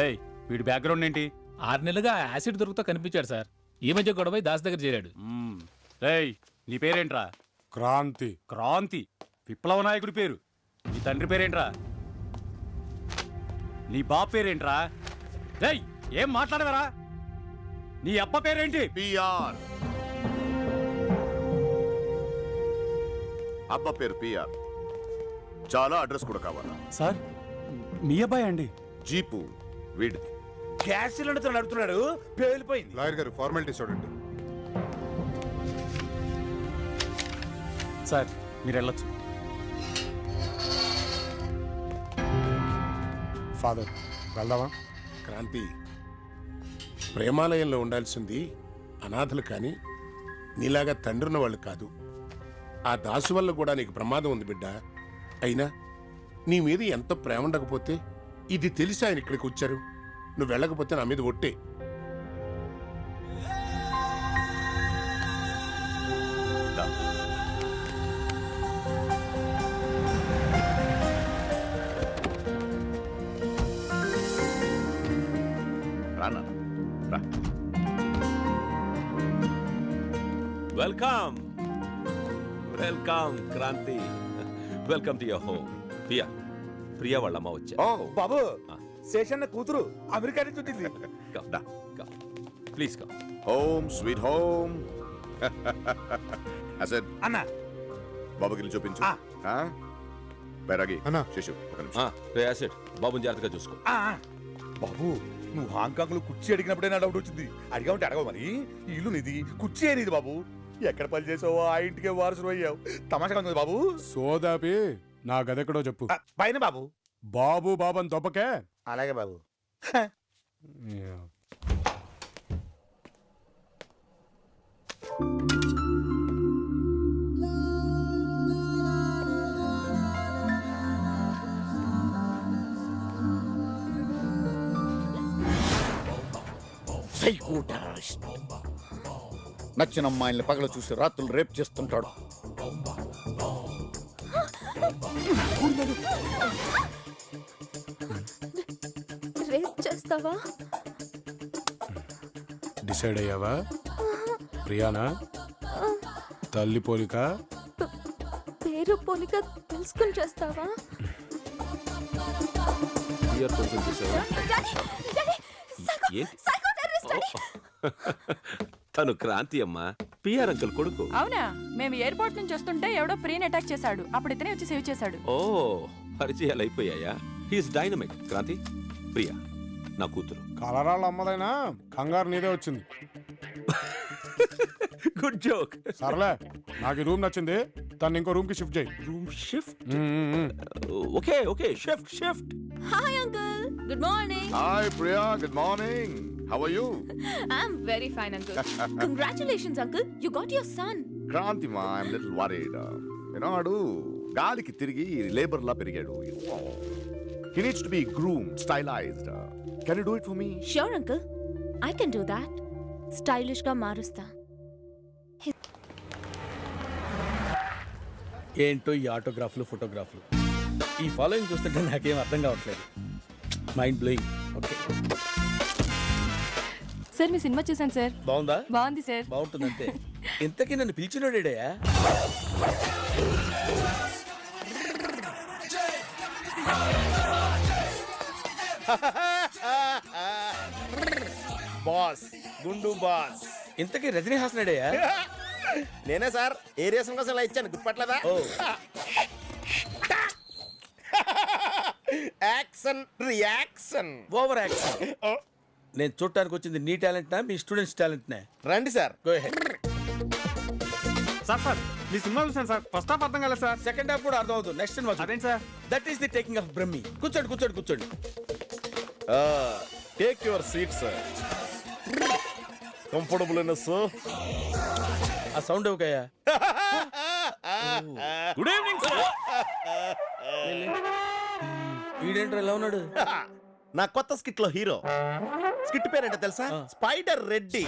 ఏయ్ వీడి బ్యాక్గ్రౌండ్ ఏంటి? 6 నెలలుగా యాసిడ్ దొరుకుతా కనిపించాడు సార్. ఈ మధ్య గొడవ దాస్ దగ్గర చేరాడు. ఏయ్ నీ పేరేంట్రా? క్రాంతి. క్రాంతి విప్లవ నాయకుడి పేరు. నీ తండ్రి పేరేంట్రా? నీ బాబు పేరేంట్రా? ఏయ్ ఏం మాట్లాడవరా? నీ అప్ప పేరేంటి? పిఆర్. అబ్బా పేరు పిఆర్. చాలా అడ్రస్ కూడా కావాలా? సార్ మీ అబ్బాయి అండి. జీపు వీడిది. గ్యాస్ సిలిండర్ నడుపుతున్నాడు, పేలిపోయింది. లాయర్ గారు ఫార్మాలిటీస్ చూడండి. సార్ మీరు వెళ్ళొచ్చు. ఫాదర్ వెళ్దామా? క్రాంతి, ప్రేమాలయంలో ఉండాల్సింది అనాథలు కానీ నీలాగా తండ్రిన్న వాళ్ళు కాదు. ఆ దాసు వల్ల కూడా నీకు ప్రమాదం ఉంది బిడ్డ. అయినా నీ మీద ఎంత ప్రేమ ఉండకపోతే ఇది తెలిసి ఆయన ఇక్కడికి వచ్చారు. నువ్వు వెళ్ళకపోతే నా మీద ఒట్టే. రానా రా. Welcome welcome Kranthi. Welcome to your home. Priya వాళ్ళ అమ్మ వచ్చా. బాబు శేషన్న కూతురు అమెరికా నుంచి వచ్చింది. Please come. Home sweet home. Asad అన్న బాబుకి చూపించు. బైరాగి శిశు ఒక నిమిషం. యాసిడ్ బాబుని జాగ్రత్తగా చూసుకో. బాబు నువ్వు హాంకాంగ్ లో కుర్చీ అడిగినప్పుడే నా డౌట్ వచ్చింది. అడిగా ఉంటే అడగవు మరి. ఈ ఇల్లు నీది, కుర్చీ నీది బాబు. ఎక్కడ పని చేసావో ఆ ఇంటికే వారసులు అయ్యావు. తమాషగా ఉంది బాబు. సోదాపి నా గదెక్కడో చెప్పు. పైన బాబు. బాబు బాబన్ తొప్పకే. అలాగే బాబు. Psycho terrorist. నచ్చిన అమ్మాయిల్ని పగల చూసి రాత్రులు రేప్ చేస్తుంటాడు. రేప్ చేస్తావా? డిసైడ్ అయ్యావా? ప్రియానా? తల్లి పోలిక? పేరు పోలిక తెలుసుకుని చేస్తావా? తను క్రాంతి అమ్మ, పిఆర్ అంకుల్ కొడుకు. అవునా? మేము ఎయిర్పోర్ట్ నుంచి వస్తుంటే ఎవడో ప్రీన్ అటాక్ చేశాడు. అప్పుడు ఇతనే వచ్చి సేవ్ చేశాడు. ఓ పరిచయాలు అయిపోయాయా? He's dynamic. క్రాంతి ప్రియా నా కూతురు. కలరాళ్ళ అమ్మదైనా కంగారు నీదే వచ్చింది. Good joke. సర్లే, నాకు ఈ రూమ్ నచ్చింది. తను ఇంకో రూమ్ కి షిఫ్ట్ చేయి. Room shift? Okay okay, shift shift. Hi uncle, good morning. Hi Priya, good morning. How are you? I'm very fine uncle. Congratulations uncle, you got your son. Kranthi మా, I'm little worried. ఆడు గాలికి తిరిగి labour law పెరిగాడు. He needs to be groomed, stylized. Can you do it for me? Sure uncle, I can do that. Stylish గా మారుస్తా. ఏంటో ఈ ఆటోగ్రాఫ్లు, ఫోటోగ్రాఫ్లు. ఈ following చూస్తుంటే నాకేం అర్థం కావట్లేదు. Mind blowing. ఓకే సార్ మీ సినిమా చూసాను సార్. బాగుందా? బాగుంది సార్. బాగుంటుంది అంతే. ఇంతకీ నన్ను పిలిచినోడేడయా? బాస్, గుండు బాస్. ఇంతకీ రజనీ హాసనడేయా? నేనే సార్. ఏరియాసం కోసం ఇలా ఇచ్చాను, గుర్తుపట్టలేదా? Action reaction over action. నేను చూడటానికి వచ్చింది నీ టాలెంట్ నా మీ స్టూడెంట్స్ టాలెంట్ నే? రండి సార్. Go head. సార్ మీ సినిమా చూసాను సార్. ఫస్ట్ హాఫ్ అర్థం కాలేదు సార్. సెకండ్ హాఫ్ కూడా అర్థం అవుతుంది. నెక్స్ట్ సినిమా అదేంటి sir? That is the taking of Brahmi. కూర్చోండి కూర్చోండి కూర్చోండి. Take your seat sir. Comfortableness. ఆ సౌండ్ ఓకేయా? Good evening sir. ఈడేంట్రా ఎలా ఉన్నాడు? నా కొత్త స్కిట్ లో హీరో. స్కిట్ పేరేంటో తెలుసా? స్పైడర్ రెడ్డి.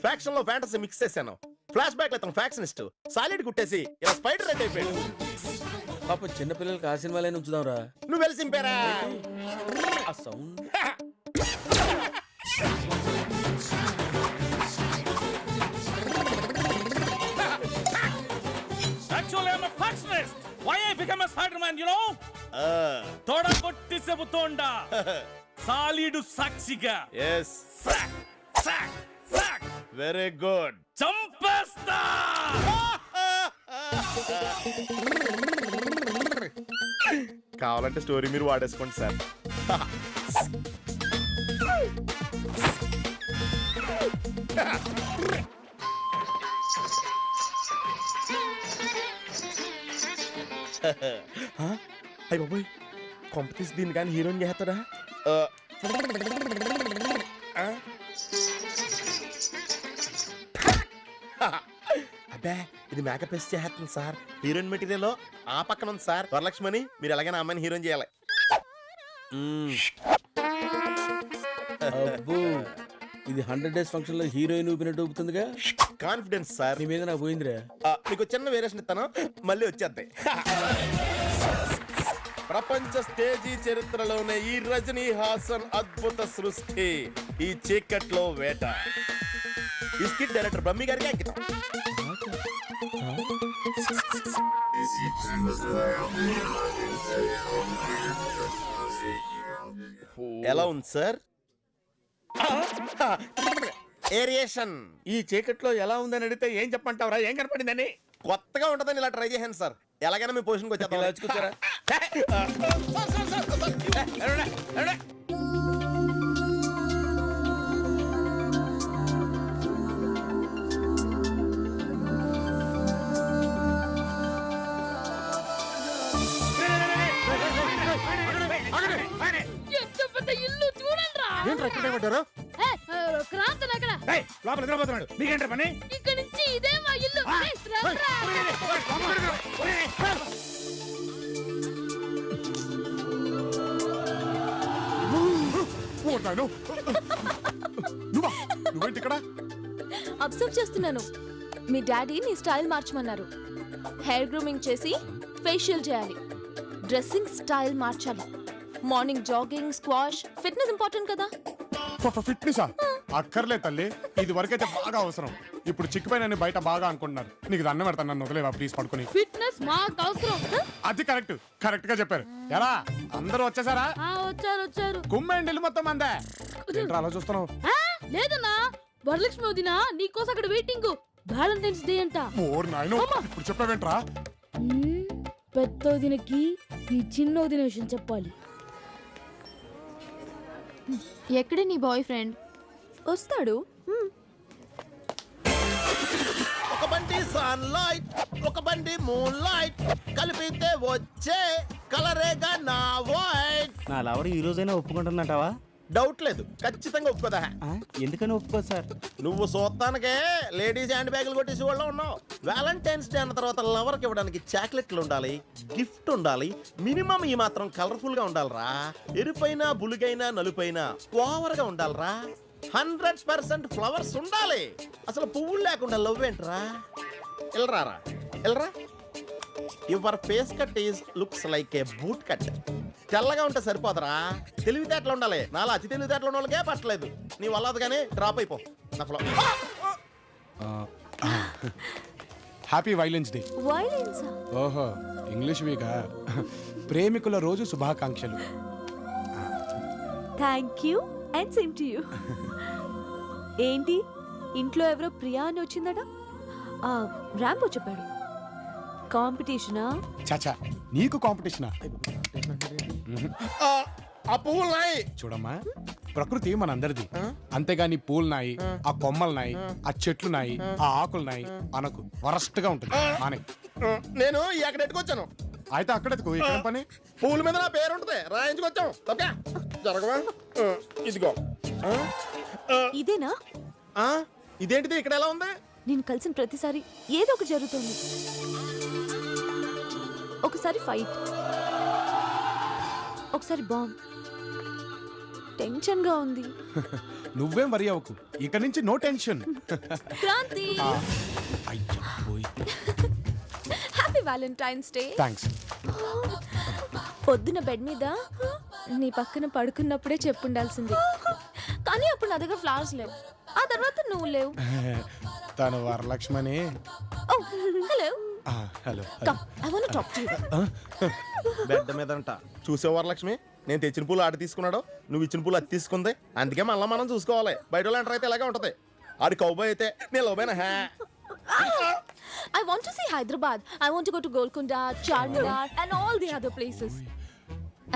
ఫ్యాక్షన్ లో ఫ్యాంటసీ మిక్స్ చేశాను. ఫ్లాష్ బ్యాక్ లో ఫ్యాక్షనిస్ట్ సాలిడ్ కుట్టేసి ఇలా స్పైడర్ రెడ్డి అయిపోయాడు. పాప చిన్నపిల్లలకి ఆ సినిమాలే ఉంచుదాంరా. నువ్వు వెళ్ళి సింపారా ఆ sound. Actually, I'm a factionist. Why I become a Spider-Man, you know? తోడ కొట్టి చెబుతోండా సాలీడు సాక్షిగా. Yes, frock frock frock very good. చంపేస్తా. కావాలంటే స్టోరీ మీరు వాడేసుకోండి సార్. అయ్య బాబోయ్, కాంపిటీస్ దీన్ని కానీ హీరోయిన్ చేస్తాడా? అబ్బే, ఇది మేకప్ వేసి చేస్తుంది సార్. హీరోయిన్ మెటీరియల్ ఆ పక్కన ఉంది సార్. వరలక్ష్మణి, మీరు ఎలాగైనా అమ్మాయిని హీరోయిన్ చేయాలి. అబ్బో, ఇది 100 days ఫంక్షన్ లో హీరోయిన్ ఊపినట్టు ఊపుతుందిగా. Confidence sir. నీ మీద నాకు పోయిందిరా. మీకు చిన్న వేరియేషన్ ఇస్తాను, మళ్ళీ వచ్చేద్దాయి. ప్రపంచ స్టేజీ చరిత్రలోనే ఈ రజనీ హాసన్ అద్భుత సృష్టి, ఈ చీకట్లో వేట. ఈ స్కిట్ డైరెక్టర్ బ్రహ్మి గారికి అంకితం. ఎలా ఉంది సార్? ఏరియేషన్. ఈ చీకట్లో ఎలా ఉందని అడిగితే ఏం చెప్పంటావురా? ఏం కనపడిందని? కొత్తగా ఉంటుందని ఇలా ట్రై చేశాను సార్. ఎలాగైనా మీ పొజిషన్కి వచ్చేద్దాం. ఇల్లు చూడండిరా. క్రాంతి అక్కడ లోపల నిద్రపోతున్నాడు. మీకేంటి పని? ఇక్కడ నుంచి ఇదే మా ఇల్లు. నువ్వేంటి ఇక్కడ? అబ్జర్వ్ చేస్తున్నాను. మీ డాడీ నీ స్టైల్ మార్చమన్నారు. హెయిర్ గ్రూమింగ్ చేసి ఫేషియల్ చేయాలి. డ్రెస్సింగ్ స్టైల్ మార్చాలి. Morning jogging, squash, fitness important కదా. ఫిట్నెసా? అక్కర్లే తల్లి, ఇది వరకైతే బాగా అవసరం. ఇప్పుడు చిక్కిపోయిన బయట బాగా అనుకుంటున్నారు. నీకు దండం పెడతాను, నన్ను వదిలేవా ప్లీజ్, పడుకుని. ఫిట్నెస్ మాకు అవసరం. అది కరెక్ట్ గా చెప్పారు. ఎలా అందరూ వచ్చేసారా? వచ్చారు. కుమ్మండి మొత్తం అందే. ఏంట్రా అలా చూస్తున్నావు? లేదన్నా, వరలక్ష్మి వదిన నీకోసం అక్కడ వెయిటింగ్. వ్యాలంటైన్స్ డే అంట. ఓర్ నాయనో, ఇప్పుడు చెప్పావేంట్రా? పెద్ద వదినకి ఈ చిన్న వదిన విషయం చెప్పాలి. ఎక్కడ నీ బాయ్ ఫ్రెండ్? వస్తాడు. ఒక బండి సన్ లైట్, ఒక బండి మూన్ లైట్, కలిపితే వచ్చే కలరేగా నా వైట్. నా లవర్ ఈ రోజైనా ఒప్పుకుంటుందంటావా? డౌట్ లేదు, ఖచ్చితంగా ఒప్పుకోదా. ఎందుకని ఒప్పుకోదు సార్? నువ్వు చూస్తానికే లేడీస్ హ్యాండ్ బ్యాగులు కొట్టేసి వాళ్ళు ఉన్నావు. వ్యాలంటైన్స్ డే అన్న తర్వాత లవర్కి ఇవ్వడానికి చాక్లెట్లు ఉండాలి, గిఫ్ట్ ఉండాలి, మినిమం ఈ మాత్రం కలర్ఫుల్ గా ఉండాలరా. ఎరుపైనా బులుగైనా నలుపైనా ఓవర్గా ఉండాలరా. 100% ఫ్లవర్స్ ఉండాలి. అసలు పువ్వులు లేకుండా లవ్ ఏంట్రా? ఎల్రారా ఎల్రా. Your face cut is looks like a boot cut. తెల్లగా ఉంటే సరిపోదరా, తెలివితేటలు ఉండాలి. నాలా అతి తెలివితేటలు ఉన్న వాళ్ళకే పట్టలేదు. నీ వల్ల కానీ డ్రాప్ అయిపో. Happy violence day. ఓహో, ఇంగ్లీష్ వీకా? ప్రేమికుల రోజు శుభాకాంక్షలు. Thank you and same to you. ఏంటి ఇంట్లో ఎవరో ప్రియా అని వచ్చిందట? రాంబో చెప్పాడు. కాంపిటీషనా? చాచా, నీకు కాంపిటీషనా? ఆ పువ్వులు నాయి. చూడమ్మా, ప్రకృతి మనందరిది. అంతేగాని పూలు నాయి, ఆ కొమ్మలు నాయి, ఆ చెట్లు నాయి, ఆ ఆకులు నాయి అనకు. వరస్ట్ గా ఉంటుంది. నేను ఎక్కడ ఎట్టుకొచ్చాను. అయితే అక్కడెత్తుకో. ఇక్కడ పని? పువ్వుల మీద నా పేరు ఉంటుంది, రాయించుకొచ్చాం. జరగవా? ఇదిగో. ఇదేనా? ఇదేంటిది ఇక్కడ ఎలా ఉంది? నేను కలిసిన ప్రతిసారి ఏదో ఒకటి జరుగుతుంది. ఒకసారి ఫైట్, ఒకసారి బాంబ్. టెన్షన్ గా ఉంది. నువ్వేం వరి అవ్వకు, ఇక నుంచి నో టెన్షన్. క్రాంతి, అయ్యా పోయి. Happy Valentine's day. థ్యాంక్స్. పొద్దున బెడ్ మీద నీ పక్కన పడుకున్నప్పుడే చెప్పుండాల్సింది, కానీ అప్పుడు నా దగ్గర ఫ్లవర్స్ లేవు. ఆ తర్వాత నువ్వు లేవు. తను వరలక్ష్మని. Hello, hello. Come, I want to talk to you. Bed మీదంట చూసేవారు లక్ష్మి, నేను తెచ్చిన పూలు ఆడ తీసుకున్నాడు, నువ్వు ఇచ్చిన పూలు అది తీసుకుంది, అందుకే మళ్ళీ మనం చూసుకోవాలి. బయట వాళ్ళు ఎంటర్ అయితే ఇలాగే ఉంటది. ఆడి కౌబాయ్ అయితే నేను లోబైనా హ్యా. I want to see Hyderabad. I want to go to Golconda, Charminar and all the other places.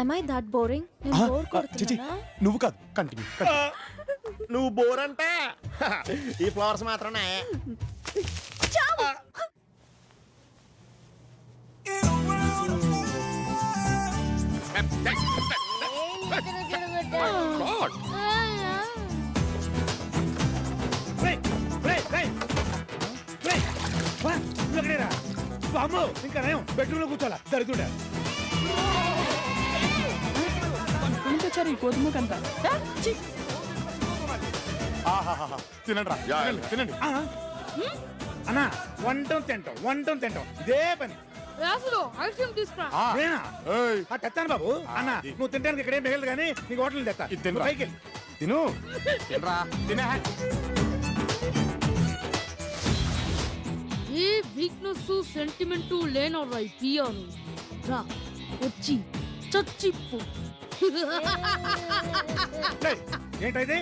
Am I that boring? నేను బోర్ కొడుతున్నానా? నువ్వు కాదు, కంటిన్యూ. నువ్వు బోర్ అంటే ఈ ఫ్లవర్స్ మాత్రమే. ఇంకా నయం బెడ్రూమ్ లో కూర్చోాలా దరిద్రుడా. వచ్చారు ఈ కోతుము కంట. తినండి, తినండి. అన్నా వంటం తింటాం ఇదే పని. నేనా? ఆ, తెస్తాను బాబు. అన్న నువ్వు తింటానికి ఇక్కడే మిగలదు కానీ నీకు హోటల్ తెస్తా. తినరా. పైకి వెళ్ళి తిను, తినరా, తినే. ఏ వీక్నెస్ సెంటిమెంట్ లేనోరా ఈ పియాను. రా వచ్చి చచ్చిప్పు. ఏంటైతే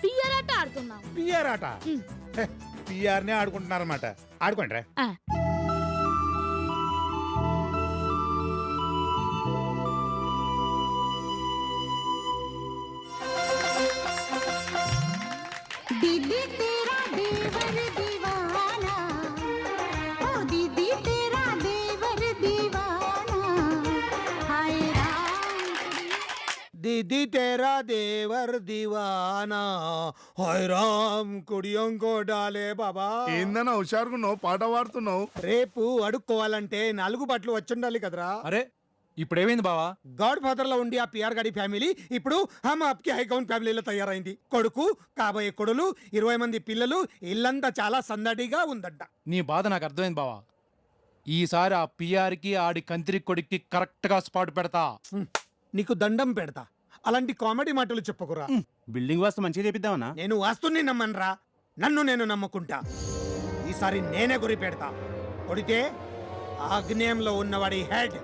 పియర్ ఆట ఆడుతున్నాం. పిఆర్ ఆట. పిఆర్ నే ఆడుకుంటున్నారన్నమాట. ఆడుకోండి రా. दीदी तेरा देवर दीवाना, ओ दीदी तेरा देवर दीवाना, हाय राम. दीदी तेरा देवर दीवाना, हाय राम कुड़ियों को डाले बाबा. ఏందన్నా హుషారుకున్నావు, పాట పాడుతున్నావు? రేపు అడుక్కోవాలంటే 4 బట్టలు వచ్చుండాలి కదరా. అరే ఇప్పుడు ఏమైంది బావా? గాడ్ ఫాదర్ లో ఉండి ఆ పిఆర్ గాడి ఫ్యామిలీ ఇప్పుడు హమ్ ఆప్కి హైకౌంట్ ఫ్యామిలీలో తయారైంది. కొడుకు, కాబోయే కొడులు, 20 మంది పిల్లలు, ఇల్లంతా చాలా సందడిగా ఉందట. నీ బాధ నాకు అర్థమైంది బావా. ఈసారి ఆ పిఆర్కి ఆడి కంత్రి కొడుక్కి కరెక్ట్ గా స్పాట్ పెడతా. నీకు దండం పెడతా, అలాంటి కామెడీ మాటలు చెప్పకురా. బిల్డింగ్ వాస్తు మంచిగా చేపిద్దామన్నా. నేను వాస్తుని నమ్మనురా, నన్ను నేను నమ్ముకుంటా. ఈసారి నేనే గురి పెడతా. కొడితే ఆగ్నేయంలో ఉన్నవాడి హెడ్,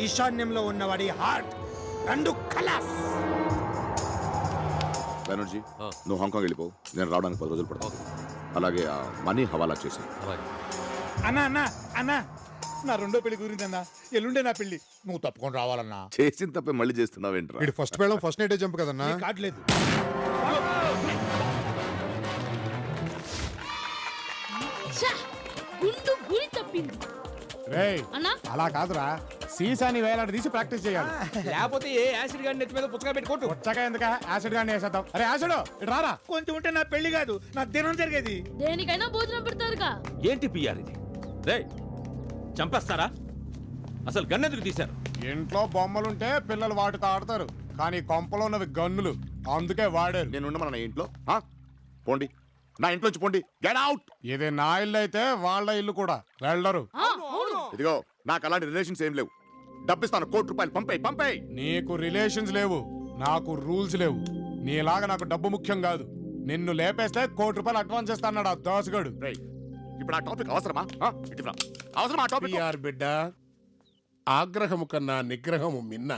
ఈశాన్యంలో ఉన్నవాడి హార్ట్, 2 ఖలాస్. బెనర్జీ నువ్వు హాంకాంగ్ వెళ్ళిపో, నేను రావడానికి 10 రోజులు పడతాను. అలాగే ఆ మనీ హవాలా చేసి. అన్నా అన్నా అన్నా నా రెండో పెళ్లి కుదిరిందన్నా. ఎల్లుండే నా పెళ్లి, నువ్వు తప్పకుండా రావాలన్నా. చేసిన తప్పే మళ్ళీ చేస్తున్నావేంట్రా? ఇది ఫస్ట్ పెళ్ళం ఫస్ట్ నైటే జంప్ కదన్నా. కాట్లేదు. గుండు గురి తప్పింది. రేయ్, అన్నా అలా కాదురా, సీసాని వేలాడి తీసి ప్రాక్టీస్ చేయాలి. లేకపోతే ఏ యాసిడ్ గాని నెత్తి మీద పుచ్చగా పెట్టుకోటు. వచ్చాక ఎందుక యాసిడ్ గాని వేసేద్దాం. అరే యాసిడ్ ఇటు రారా. కొంచెం ఉంటే నా పెళ్లి కాదు, నా దినం జరిగేది. దేనికైనా భోజనం పెడతారుగా. ఏంటి పిఆర్ ఇది? రే చంపేస్తారా? అసలు గన్నెందుకు తీశారు? ఇంట్లో బొమ్మలుంటే పిల్లలు వాటితో ఆడతారు, కానీ కొంపలో ఉన్నవి గన్నులు, అందుకే వాడారు. నేను ఉండమన్నా ఇంట్లో? ఆ? పోండి, నా ఇంట్లోంచి పోండి. Get out. ఇది నా ఇల్లు అయితే వాళ్ళ ఇల్లు కూడా వెళ్ళరు. ఇదిగో నాకు అలాంటి రిలేషన్స్ ఏం లేవు. డబ్బిస్తాను, ₹1 పంపేయ్. నీకు రిలేషన్స్ లేవు, నాకు రూల్స్ లేవు. నీలాగా నాకు డబ్బు ముఖ్యం కాదు. నిన్ను లేపేస్తే ₹1 అడ్వాన్స్ చేస్తాడు ఆ దోసగాడు. రేయ్, ఇప్పుడు ఆ టాపిక్ అవసరమా? ఇటురా, అవసరమా ఆ టాపిక్? పిఆర్ బిడ్డ, ఆగ్రహము కన్నా నిగ్రహము మిన్న.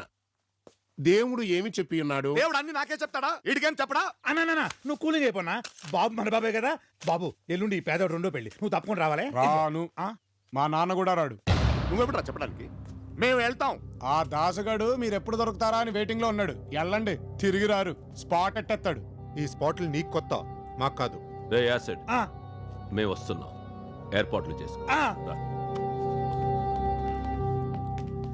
దేవుడు ఏమి చెప్పి ఉన్నాడు? దేవుడు అన్ని నాకే చెప్తాడా? ఇడికేం చెప్పడా? అన్నా నువ్వు కూలింగ్ అయిపోనా? బాబు మన బాబాయ్ కదా. బాబు ఎల్లుండి ఈ పేదోడు రెండో పెళ్లి, నువ్వు తప్పకుండా రావాలి. రాను, మా నాన్న కూడా రాడు. నువ్వెప్పుడా చెప్పడానికి? మేము వెళ్తాం. ఆ దాసగాడు మీరు ఎప్పుడు దొరుకుతారా అని వెయిటింగ్ లో ఉన్నాడు. వెళ్ళండి, తిరిగి రారు, స్పాట్ ఎట్టేస్తాడు. ఈ స్పాట్లు నీకు కొత్త, మాకు కాదు. రే యాసిడ్ మేము వస్తున్నాం, ఏర్పాట్లు చేసుకో.